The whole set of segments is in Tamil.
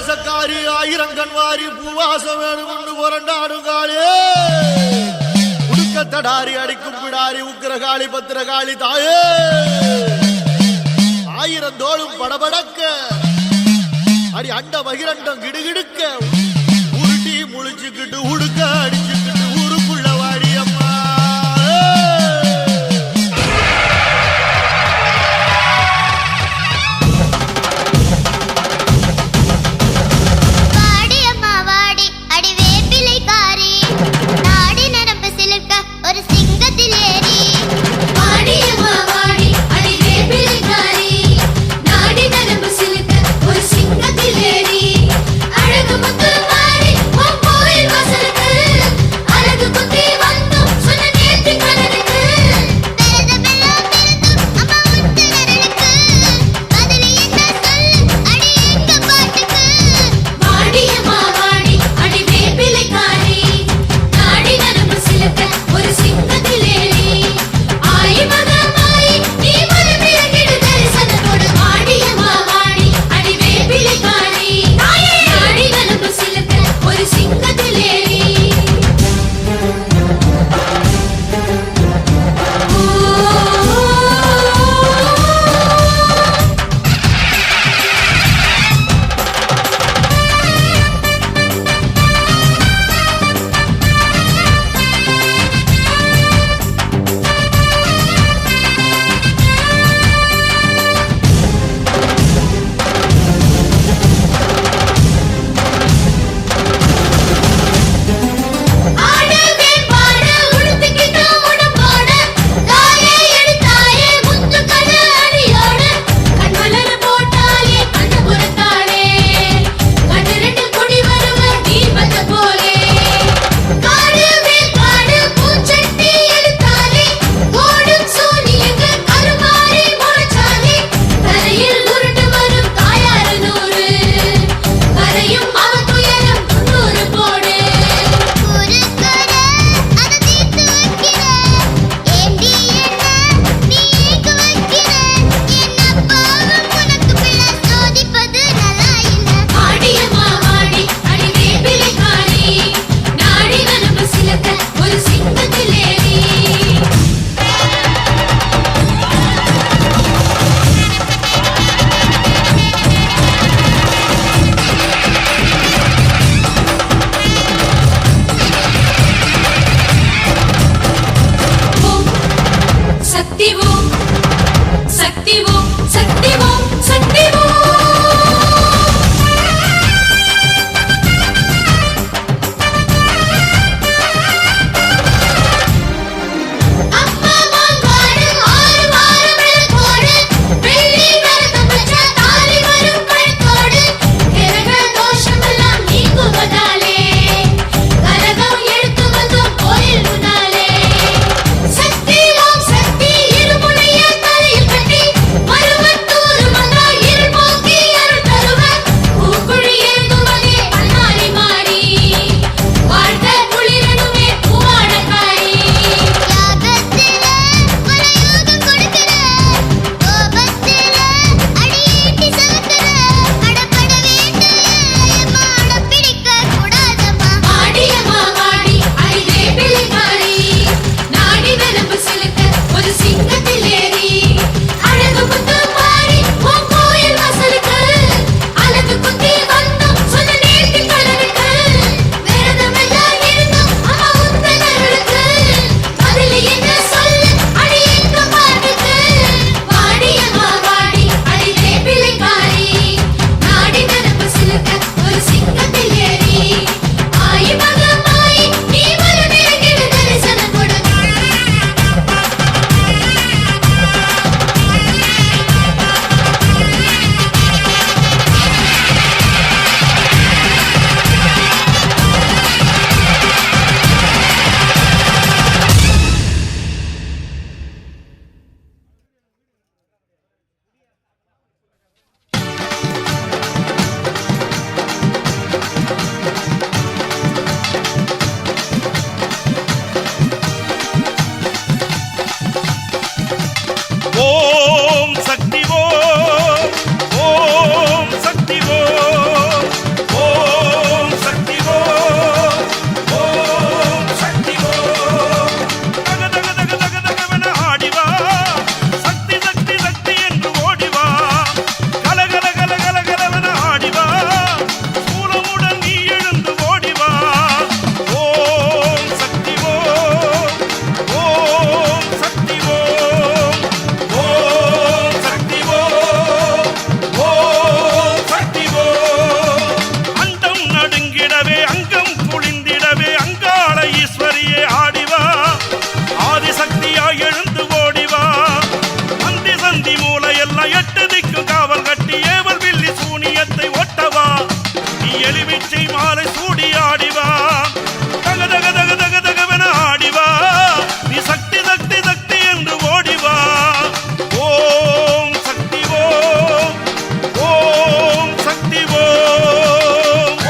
தேசக்காரி ஆயிரங்கன்வாரி பூவாசம் வேணும் கொண்டு புரண்டாடுங்காளே உடுக்கத்தடாரி அடிக்கும் பிடாரி உக்கிரகாளி பத்திரகாளி தாயே ஆயிரம் தோளும் படபடக்க அடி அண்ட பகிரண்டம் கிடுகிடுக்க உருட்டி முழிச்சுக்கிட்டு உடுக்க அடிச்சுக்கிட்டு ஊருக்குள்ள வாடி அம்மா அழகு பிச்சை மாலை சூடி ஆடிவா தக தக தக தக தகவென ஆடிவா நீ சக்தி சக்தி சக்தி என்று ஓடிவா ஓம் சக்தி ஓம் ஓம் சக்தி ஓம்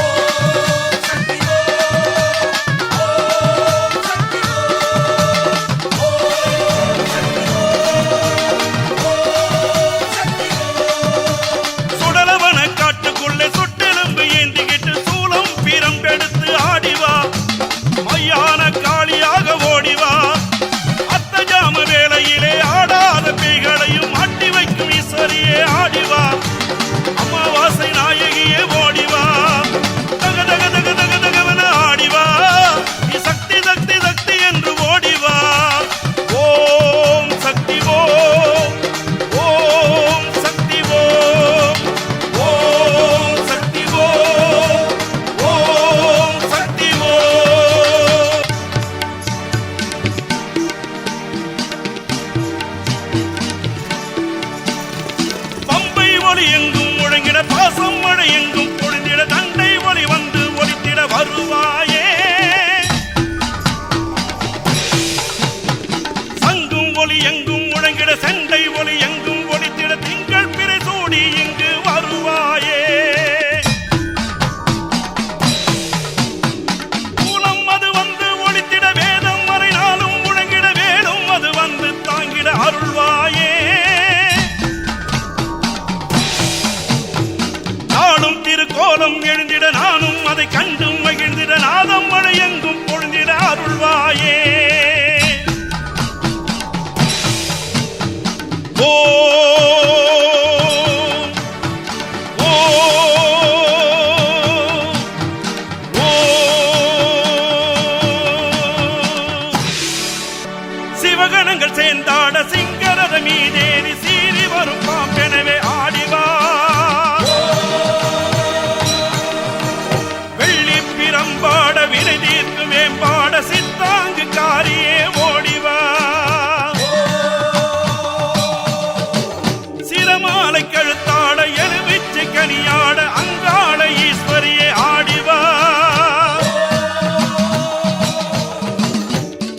சுடலவன காட்டுக்குள்ளே சுட்டெலும்பு ஏந்திக்கிட்டு சூலம் பிரம்பெடுத்து ஆடிவா மையான காளியாக ஓடிவா அத்த ஜாம வேளையிலே ஆடாத பேய்களையும் ஆட்டி வைக்கும் ஈஸ்வரியே ஆடிவா அமாவாசை நாயகியே ஓடிவா தக தக தக தக தகவன ஆடிவா நீ சக்தி சக்தி சக்தி என்று ஓடிவா ஓம் சக்தி ஓம் ஓம் சக்தி ஓம் ஓம் சக்தி ஓம் ஓம் சக்தி ஓம் பம்பை ஒலி எங்கும் முழங்கிட பாசம் மழை எங்கும் பொழிந்திட தண்டை ஒலி வந்து ஒலித்திட வருவாயே சங்கும் ஒலி எங்கும் முழங்கிட செண்டை ஒலி எங்கும் ஒலித்திட திங்கள் பிறை சூடி இங்கு வருவாயே மூலம் அது வந்து ஒலித்திட வேதம் மறைநாளும் முழங்கிட வேலும் அது வந்து தாங்கிட அருள்வாயே நாளும் திருக்கோலம் எழுந்திட நானும் அதை கண்டு மகிழ்ந்திட நாதம் மழை எங்கும் பொழுந்திட அருள்வாயே ஓம் ஓம் ஓம் சிவகணங்கள் சேர்ந்தாட சிங்கரத மீதேறி சீறி வரும் பாம்பெனவே ஆடிவா வெள்ளி பிரம்பாட வினை தீர்க்கு மேம்பாட சித்தாங்கு காரியே ஓடிவா சிரமாலை கழுத்தாட எலுமிச்சை கனியாட அங்காள ஈஸ்வரியே ஆடிவா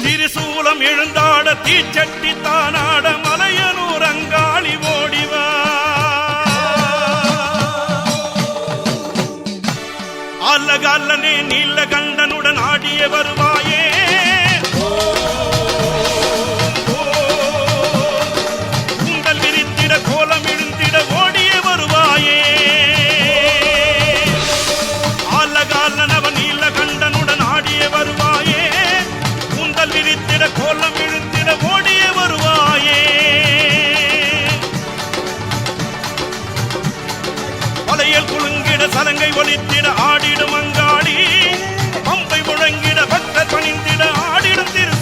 திரிசூலம் எழுந்தாட தீச்சட்டி தானாட மலையனூர் அங்காளி ஓடிவா அல்லகல்லனே நீல கண்டனுடன் ஆடிய வருவாயே உங்கள் விரித்திட கோலம் எழுந்திட ஓடிய வருவாயே அல்லகல்லனவன் நீல கண்டனுடன் ஆடிய வருவாயே உங்கள் விரித்திட கோலம் எழுந்திட ஓடிய வருவாயே வளையல் குலுங்கிட சலங்கை ஒலித்திட ஆடிடும் அங்காளி பம்பை முழங்கிட பக்தர் பணிந்திட ஆடிடும் திரு